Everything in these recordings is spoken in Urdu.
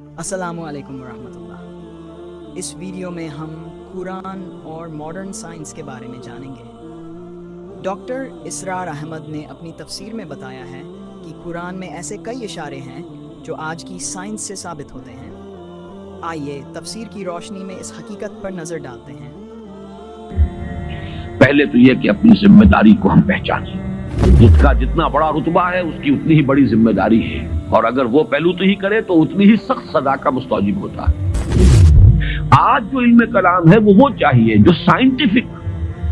السلام علیکم ورحمۃ اللہ۔ اس ویڈیو میں ہم قرآن اور ماڈرن سائنس کے بارے میں جانیں گے۔ ڈاکٹر اسرار احمد نے اپنی تفسیر میں بتایا ہے کہ قرآن میں ایسے کئی اشارے ہیں جو آج کی سائنس سے ثابت ہوتے ہیں۔ آئیے تفسیر کی روشنی میں اس حقیقت پر نظر ڈالتے ہیں۔ پہلے تو یہ کہ اپنی ذمہ داری کو ہم پہچانیں۔ جس کا جتنا بڑا رتبہ ہے اس کی اتنی ہی بڑی ذمہ داری ہے، اور اگر وہ پہلو تو ہی کرے تو اتنی ہی سخت سزا کا مستوجب ہوتا ہے۔ آج جو علم کلام ہے وہ چاہیے جو سائنٹیفک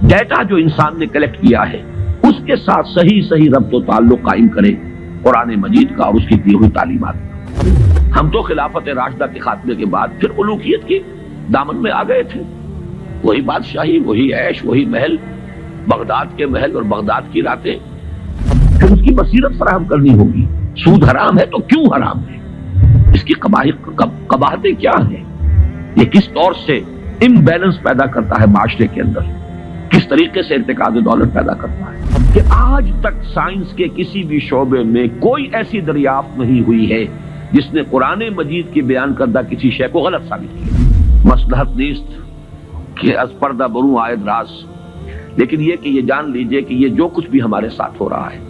ڈیٹا جو انسان نے کلیکٹ کیا ہے اس کے ساتھ صحیح ربط و تعلق قائم کرے قرآن مجید کا اور اس کی دی ہوئی تعلیمات کا۔ ہم تو خلافت راشدہ کے خاتمے کے بعد پھر الوہیت کے دامن میں آ گئے تھے۔ وہی بادشاہی، وہی عیش، وہی محل، بغداد کے محل اور بغداد کی راتیں۔ پھر اس کی بصیرت فراہم کرنی ہوگی۔ سود حرام ہے تو کیوں حرام ہے؟ اس کی قباحتیں کیا ہیں؟ یہ کس طور سے امبیلنس پیدا کرتا ہے معاشرے کے اندر، کس طریقے سے ارتکاز دولت پیدا کرتا ہے کہ آج تک سائنس کے کسی بھی شعبے میں کوئی ایسی دریافت نہیں ہوئی ہے جس نے قرآن مجید کی بیان کردہ کسی شے کو غلط ثابت کیا۔ مصلحت نیست کہ از پردہ بروں آئد راز، لیکن یہ کہ یہ جان لیجئے کہ یہ جو کچھ بھی ہمارے ساتھ ہو رہا ہے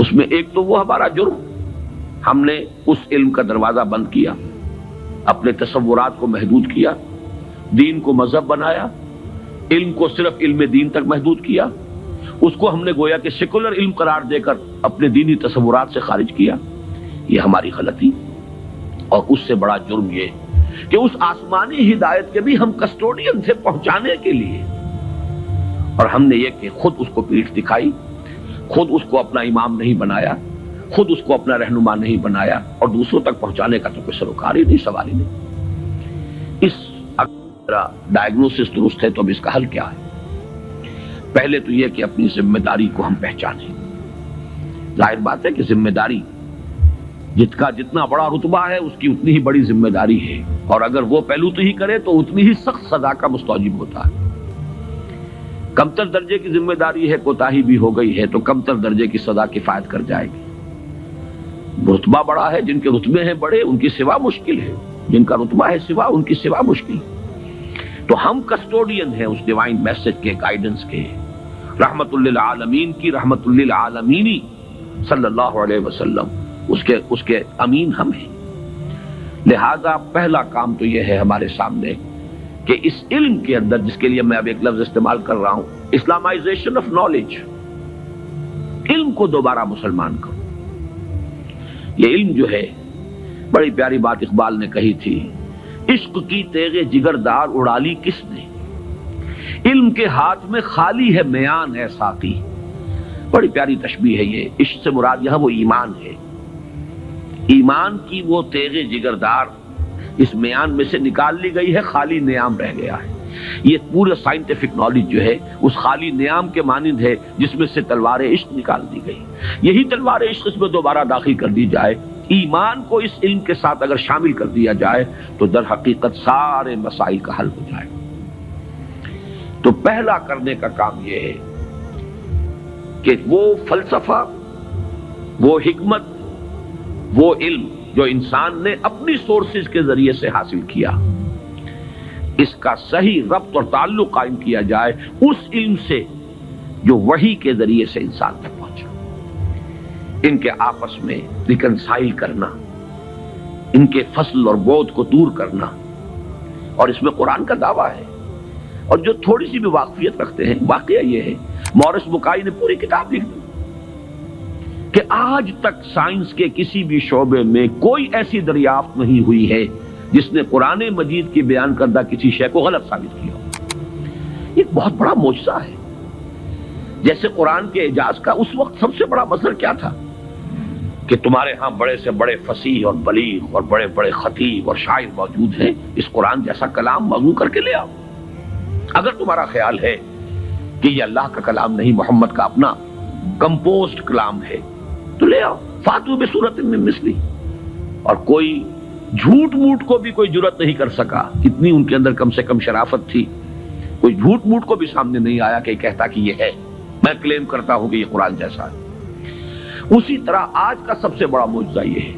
اس میں ایک تو وہ ہمارا جرم، ہم نے اس علم کا دروازہ بند کیا، اپنے تصورات کو محدود کیا، دین کو مذہب بنایا، علم کو صرف علم دین تک محدود کیا، اس کو ہم نے گویا کہ سیکولر علم قرار دے کر اپنے دینی تصورات سے خارج کیا۔ یہ ہماری غلطی، اور اس سے بڑا جرم یہ کہ اس آسمانی ہدایت کے بھی ہم کسٹوڈین تھے پہنچانے کے لیے، اور ہم نے یہ کہ خود اس کو پیٹھ دکھائی، خود اس کو اپنا امام نہیں بنایا، خود اس کو اپنا رہنما نہیں بنایا، اور دوسروں تک پہنچانے کا تو کوئی سروکار ہی نہیں، سوال ہی نہیں۔ اس ڈائگنوسس درست ہے تو اب اس کا حل کیا ہے؟ پہلے تو یہ کہ اپنی ذمہ داری کو ہم پہچانیں۔ ظاہر بات ہے کہ ذمہ داری جس کا جتنا بڑا رتبہ ہے اس کی اتنی ہی بڑی ذمہ داری ہے، اور اگر وہ پہلو تو ہی کرے تو اتنی ہی سخت سزا کا مستوجب ہوتا ہے۔ کمتر درجے کی ذمہ داری ہے، کوتاہی بھی ہو گئی ہے تو کمتر درجے کی سزا کفایت کر جائے گی۔ رتبہ بڑا ہے، جن کے رتبے ہیں بڑے ان کی سوا مشکل ہے، جن کا رتبہ ہے سوا ان کی سوا مشکل۔ تو ہم کسٹوڈین ہیں اس ڈیوائن میسج کے، گائیڈنس کے، رحمت للعالمین کی، رحمت للعالمینی صلی اللہ علیہ وسلم، اس کے امین ہم ہیں۔ لہذا پہلا کام تو یہ ہے ہمارے سامنے کہ اس علم کے اندر، جس کے لیے میں اب ایک لفظ استعمال کر رہا ہوں، اسلامائزیشن آف نالج، علم کو دوبارہ مسلمان کرو۔ یہ علم جو ہے، بڑی پیاری بات اقبال نے کہی تھی، عشق کی تیغ جگردار اڑا لی کس نے، علم کے ہاتھ میں خالی ہے میان ہے ساقی۔ بڑی پیاری تشبیہ ہے یہ۔ عشق سے مراد یہاں وہ ایمان ہے، ایمان کی وہ تیغ جگردار اس میان میں سے نکال لی گئی ہے، خالی نیام رہ گیا ہے۔ یہ پورا سائنٹیفک نالج جو ہے اس خالی نیام کے مانند ہے جس میں سے تلوار عشق نکال دی گئی۔ یہی تلوار عشق اس میں دوبارہ داخل کر دی جائے، ایمان کو اس علم کے ساتھ اگر شامل کر دیا جائے تو در حقیقت سارے مسائل کا حل ہو جائے۔ تو پہلا کرنے کا کام یہ ہے کہ وہ فلسفہ، وہ حکمت، وہ علم جو انسان نے اپنی سورسز کے ذریعے سے حاصل کیا، اس کا صحیح ربط اور تعلق قائم کیا جائے اس علم سے جو وحی کے ذریعے سے انسان تک پہنچا۔ ان کے آپس میں ریکنسائل کرنا، ان کے فصل اور بعد کو دور کرنا، اور اس میں قرآن کا دعویٰ ہے۔ اور جو تھوڑی سی بھی واقفیت رکھتے ہیں، واقعہ یہ ہے، مورس بکائی نے پوری کتاب لکھ دی کہ آج تک سائنس کے کسی بھی شعبے میں کوئی ایسی دریافت نہیں ہوئی ہے جس نے قرآن مجید کی بیان کردہ کسی شے کو غلط ثابت کیا ہو۔ یہ بہت بڑا معجزہ ہے۔ جیسے قرآن کے اعجاز کا اس وقت سب سے بڑا مظہر کیا تھا کہ تمہارے ہاں بڑے سے بڑے فصیح اور بلیغ اور بڑے بڑے خطیب اور شاعر موجود ہیں، اس قرآن جیسا کلام موضوع کر کے لے آؤ۔ اگر تمہارا خیال ہے کہ یہ اللہ کا کلام نہیں، محمد کا اپنا کمپوزڈ کلام ہے، تو لے آؤ، فاتو بسورۃ من مثلی۔ اور کوئی جھوٹ موٹ کو بھی کوئی جرت نہیں کر سکا، اتنی ان کے اندر کم سے کم شرافت تھی، کوئی جھوٹ موٹ کو بھی سامنے نہیں آیا کہ کہتا کہ یہ ہے، میں کلیم کرتا ہوں کہ یہ قرآن جیسا ہے۔ اسی طرح آج کا سب سے بڑا معجزہ یہ ہے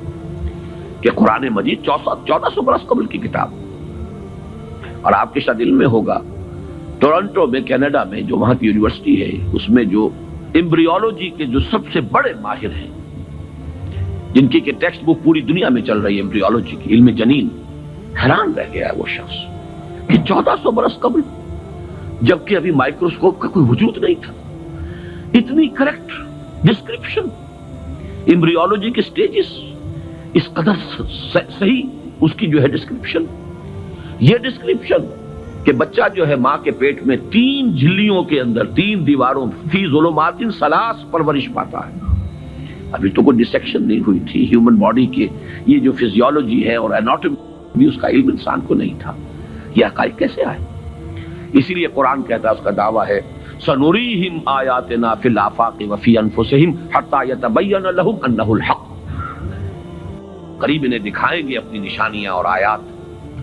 کہ قرآن مجید 1400 برس قبل کی کتاب، اور آپ کے شاید علم میں ہوگا ٹورنٹو میں کینیڈا میں جو وہاں کی یونیورسٹی ہے اس میں جو ایمبریولوجی کے جو سب سے بڑے ماہر ہیں، جن کی کہ ٹیکسٹ بک پوری دنیا میں چل رہی ہے ایمبریولوجی کی، علم جنین، حیران رہ گیا ہے وہ شخص کہ 1400 برس قبل، جبکہ ابھی مائکروسکوپ کا کوئی وجود نہیں تھا، اتنی کریکٹ ڈسکرپشن ایمبریولوجی کے سٹیجز، اس قدر صحیح اس کی جو ہے ڈسکرپشن، یہ ڈسکرپشن کہ بچہ جو ہے ماں کے پیٹ میں 3 جھلیوں کے اندر 3 دیواروں فی ظلمات ثلاث پرورش پاتا ہے۔ ابھی تو کوئی ڈسیکشن نہیں ہوئی تھی ہیومن باڈی کے، یہ جو فزیولوجی ہے اور اناٹومی بھی اس کا علم انسان کو نہیں تھا، یہ حقائق کیسے آئے؟ اسی لیے قرآن کہتا ہے، اس کا دعویٰ ہے سنوریہم آیاتنا فی الآفاق وفی انفسہم حتی یتبین لہم انہ الحق، قریب انہیں دکھائیں گے اپنی نشانیاں اور آیات،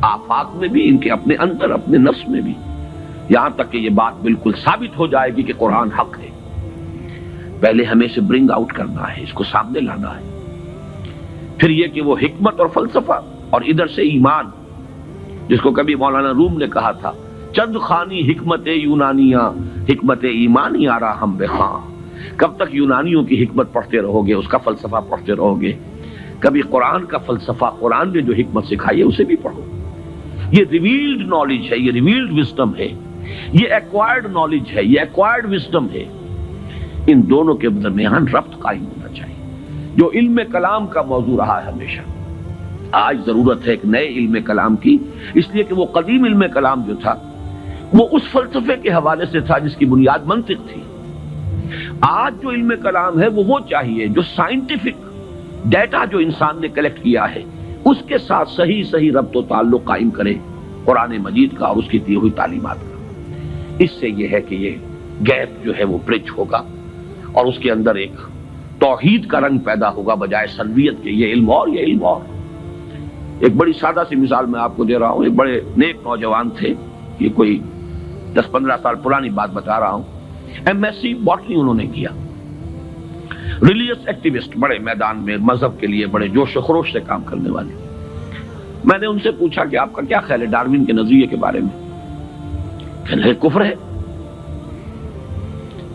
آفاق میں بھی، ان کے اپنے اندر، اپنے نفس میں بھی، یہاں تک کہ یہ بات بالکل ثابت ہو جائے گی کہ قرآن حق ہے۔ پہلے ہمیں اسے برنگ آؤٹ کرنا ہے، اس کو سامنے لانا ہے، پھر یہ کہ وہ حکمت اور فلسفہ اور ادھر سے ایمان، جس کو کبھی مولانا روم نے کہا تھا چند خانی حکمت یونانیاں حکمت ایمانی آرا ہم بخاں، کب تک یونانیوں کی حکمت پڑھتے رہو گے، اس کا فلسفہ پڑھتے رہو گے؟ کبھی قرآن کا فلسفہ، قرآن نے جو حکمت سکھائی ہے اسے بھی پڑھو۔ یہ ریویلڈ نالج ہے، یہ ریویلڈ وزڈم ہے، یہ ایکوائرڈ نالج ہے، یہ ایکوائرڈ وزڈم ہے۔ ان دونوں کے درمیان ربط قائم ہونا چاہیے، جو علم کلام کا موضوع رہا ہے ہمیشہ۔ آج ضرورت ہے ایک نئے علم کلام کی، اس لیے کہ وہ قدیم علم کلام جو تھا وہ اس فلسفے کے حوالے سے تھا جس کی بنیاد منطق تھی۔ آج جو علم کلام ہے وہ چاہیے جو سائنٹیفک ڈیٹا جو انسان نے کلیکٹ کیا ہے اس کے ساتھ صحیح ربط و تعلق قائم کرے قرآن مجید کا اور اس کی دی ہوئی تعلیمات کا۔ اس سے یہ ہے کہ یہ گیپ جو ہے وہ برج ہوگا اور اس کے اندر ایک توحید کا رنگ پیدا ہوگا بجائے سلبیت کے، یہ علم اور یہ علم اور۔ ایک بڑی سادہ سی مثال میں آپ کو دے رہا ہوں، ایک بڑے نیک نوجوان تھے، یہ کوئی 10-15 سال پرانی بات بتا رہا ہوں، ایم ایس سی باٹنی انہوں نے کیا، ریلیجس ایکٹیوسٹ، بڑے میدان میں مذہب کے لیے بڑے جوش و خروش سے کام کرنے والے۔ میں نے ان سے پوچھا کہ آپ کا کیا خیال ہے ڈاروین کے نظریے کے بارے میں؟ کہنے لگے کفر ہے۔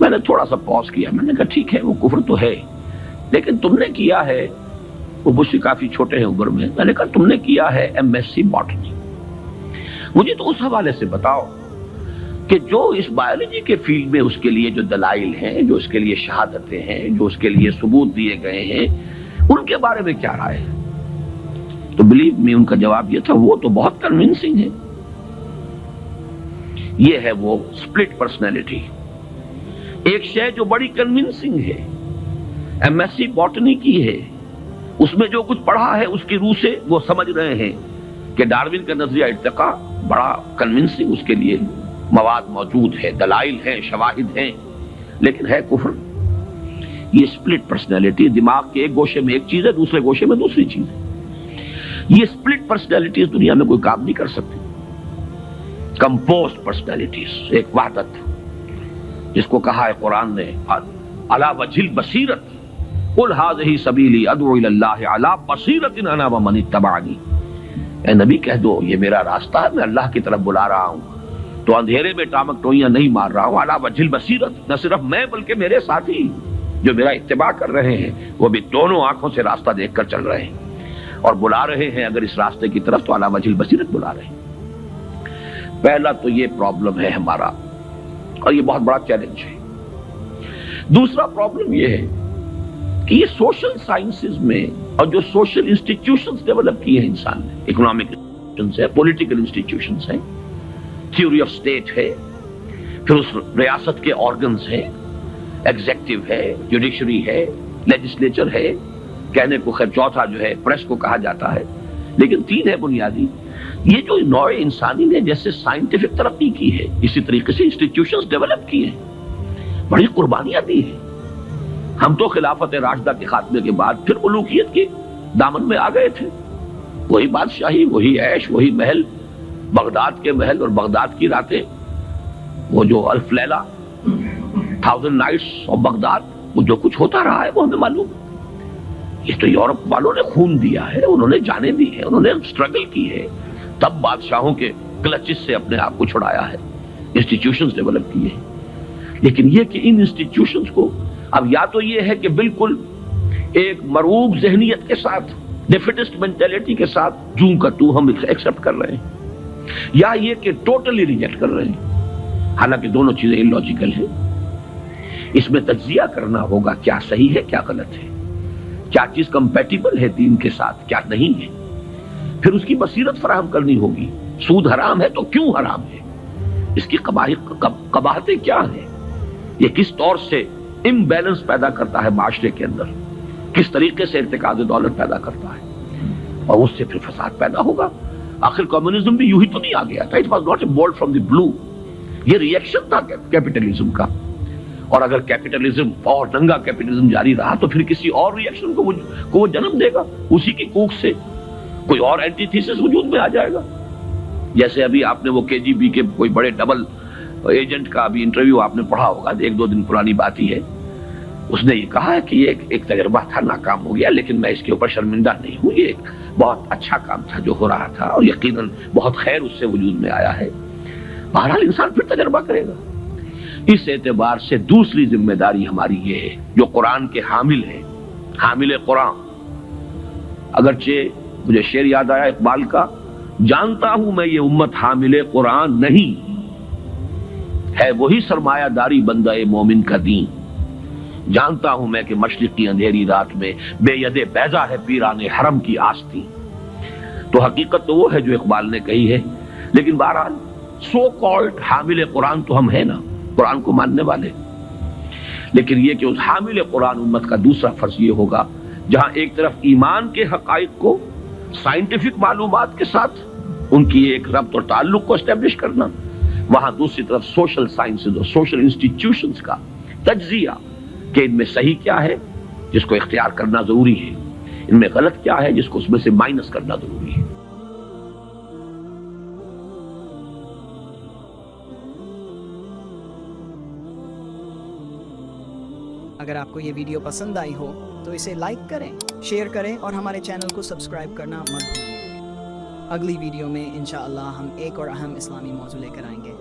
میں نے تھوڑا سا پاز کیا، میں نے کہا ٹھیک ہے وہ کفر تو ہے، لیکن تم نے کیا ہے، وہ مجھ سے کافی چھوٹے ہیں عمر میں نے کہا تم نے کیا ہے ایم ایس سی باٹنی، مجھے تو اس حوالے سے بتاؤ کہ جو اس بایولوجی کے فیلڈ میں اس کے لیے جو دلائل ہیں، جو اس کے لیے شہادتیں ہیں، جو اس کے لیے ثبوت دیے گئے ہیں، ان کے بارے میں کیا رائے ہے؟ تو بلیو می ان کا جواب یہ تھا وہ تو بہت کنونسنگ ہے۔ یہ ہے وہ سپلٹ پرسنالٹی، ایک شے جو بڑی کنونسنگ ہے، ایم ایس سی باٹنی کی ہے، اس میں جو کچھ پڑھا ہے اس کی روح سے وہ سمجھ رہے ہیں کہ ڈاروین کا نظریہ ارتقاء بڑا کنونسنگ، اس کے لیے مواد موجود ہے، دلائل ہیں، شواہد ہیں، لیکن ہے کفر۔ یہ سپلٹ پرسنالٹی، دماغ کے ایک گوشے میں ایک چیز ہے، دوسرے گوشے میں دوسری چیز ہے۔ یہ سپلٹ پرسنالٹیز دنیا میں کوئی کام نہیں کر سکتی۔ کمپوزڈ پرسنالٹیز، ایک وحدت جس کو کہا ہے قرآن نے علی وجہ البصیرت قل ھذہ سبیلی ادعو الی اللہ علی بصیرۃ انا ومن اتبعنی، اے نبی کہہ دو یہ میرا راستہ ہے، میں اللہ کی طرف بلا رہا ہوں، تو اندھیرے میں ٹامک ٹوئیاں نہیں مار رہا ہوں، علی وجہ البصیرت، نہ صرف میں بلکہ میرے ساتھی جو میرا اتباع کر رہے ہیں وہ بھی دونوں آنکھوں سے راستہ دیکھ کر چل رہے ہیں اور بلا رہے ہیں اگر اس راستے کی طرف تو علی وجہ البصیرت بلا رہے ہیں۔ پہلا تو یہ پرابلم ہے ہمارا اور یہ بہت بڑا چیلنج ہے۔ دوسرا پرابلم یہ ہے کہ یہ سوشل سائنسز میں اور جو سوشل انسٹیٹیوشنز ڈیولپ کیے ہیں انسان نے، اکنامک انسٹیٹیوشنز ہیں، پولیٹیکل انسٹیٹیوشنز ہیں، تھیوری آف اسٹیٹ ہے، پھر اس ریاست کے آرگنز ہیں، ایگزیکٹو ہے، جوڈیشری ہے، لیجسلیچر ہے، کہنے کو خیر چوتھا جو ہے پریس کو کہا جاتا ہے، لیکن تین ہے بنیادی۔ یہ جو نوع انسانی نے جیسے سائنٹیفک ترقی کی ہے اسی طریقے سے انسٹیٹیوشنز ڈیولپ کیے ہیں، بڑی قربانیاں دی ہیں۔ ہم تو خلافت راشدہ کے خاتمے کے بعد پھر ملوکیت کے دامن میں آ گئے تھے، وہی بادشاہی، وہی عیش، وہی محل، بغداد کے محل اور بغداد کی راتیں، وہ جو الف لیلہ، 1000 نائٹس آف بغداد، وہ جو کچھ ہوتا رہا ہے وہ ہمیں معلوم۔ یہ تو یورپ والوں نے خون دیا ہے، انہوں نے جانیں دی ہیں، انہوں نے اسٹرگل کی ہے، تب بادشاہوں کے کلچز سے اپنے آپ کو چھڑایا ہے، انسٹیٹیوشنز ڈیولپ کیے ہیں۔ لیکن یہ کہ ان انسٹیٹیوشنز کو اب یا تو یہ ہے کہ بالکل ایک مرعوب ذہنیت کے ساتھ، ڈیفیٹسٹ مینٹیلٹی کے ساتھ جوں کا تو ہم ایکسپٹ کر رہے ہیں، یا یہ کہ ٹوٹلی ریجیکٹ کر رہے ہیں، حالانکہ دونوں چیزیں illogical ہیں۔ اس میں تجزیہ کرنا ہوگا کیا صحیح ہے کیا غلط ہے، کیا چیز کمپیٹیبل ہے دین کے ساتھ کیا نہیں ہے، پھر اس کی بصیرت فراہم کرنی ہوگی۔ سود حرام ہے تو کیوں حرام ہے، اس کی قباحتیں کیا ہیں، یہ کس طور سے امبیلنس پیدا کرتا ہے معاشرے کے اندر، کس طریقے سے ارتکاز دولت پیدا کرتا ہے، اور اس سے پھر فساد پیدا ہوگا۔ آخر کمیونزم بھی یوں ہی تو نہیں آ گیا تھا، it was not a bolt from the blue, یہ ریئیکشن تھا کیپٹلزم کا، اور اگر کیپٹلزم اور ننگا کیپٹلزم جاری رہا تو پھر کسی اور ریئیکشن کو وہ جنم دے گا، اسی کی کوکھ سے کوئی اور اینٹی تھیسس وجود میں آ جائے گا۔ جیسے ابھی آپ نے وہ KGB کے کوئی بڑے ڈبل ایجنٹ کا ابھی انٹرویو آپ نے پڑھا ہوگا، 1-2 دن پرانی بات ہی ہے، اس نے یہ کہا ہے کہ یہ ایک تجربہ تھا، ناکام ہو گیا، لیکن میں اس کے اوپر شرمندہ نہیں ہوں، یہ ایک بہت اچھا کام تھا جو ہو رہا تھا، اور یقیناً بہت خیر اس سے وجود میں آیا ہے۔ بہرحال انسان پھر تجربہ کرے گا۔ اس اعتبار سے دوسری ذمہ داری ہماری یہ ہے، جو قرآن کے حامل ہیں، حامل قرآن، اگرچہ مجھے شعر یاد آیا اقبال کا، جانتا ہوں میں یہ امت حامل قرآن نہیں، ہے وہی سرمایہ داری بندہ مومن کا دین، جانتا ہوں میں کہ مشرق کی اندھیری رات میں بے ید بیضا ہے پیران حرم کی آستین۔ تو حقیقت تو وہ ہے جو اقبال نے کہی ہے، لیکن بہرحال سو کالڈ حامل قرآن تو ہم ہیں نا، قرآن کو ماننے والے، لیکن یہ کہ اس حامل قرآن امت کا دوسرا فرض یہ ہوگا، جہاں ایک طرف ایمان کے حقائق کو سائنٹیفک معلومات کے ساتھ ان کی ایک ربط اور تعلق کو اسٹیبلش کرنا، وہاں دوسری طرف سوشل سائنسز اور سوشل انسٹیٹیوشنز کا تجزیہ کہ ان میں صحیح کیا ہے جس کو اختیار کرنا ضروری ہے، ان میں غلط کیا ہے جس کو اس میں سے مائنس کرنا ضروری ہے۔ اگر آپ کو یہ ویڈیو پسند آئی ہو تو اسے لائک کریں، شیئر کریں اور ہمارے چینل کو سبسکرائب کرنا مت بھولیں۔ اگلی ویڈیو میں انشاءاللہ ہم ایک اور اہم اسلامی موضوع لے کر آئیں گے۔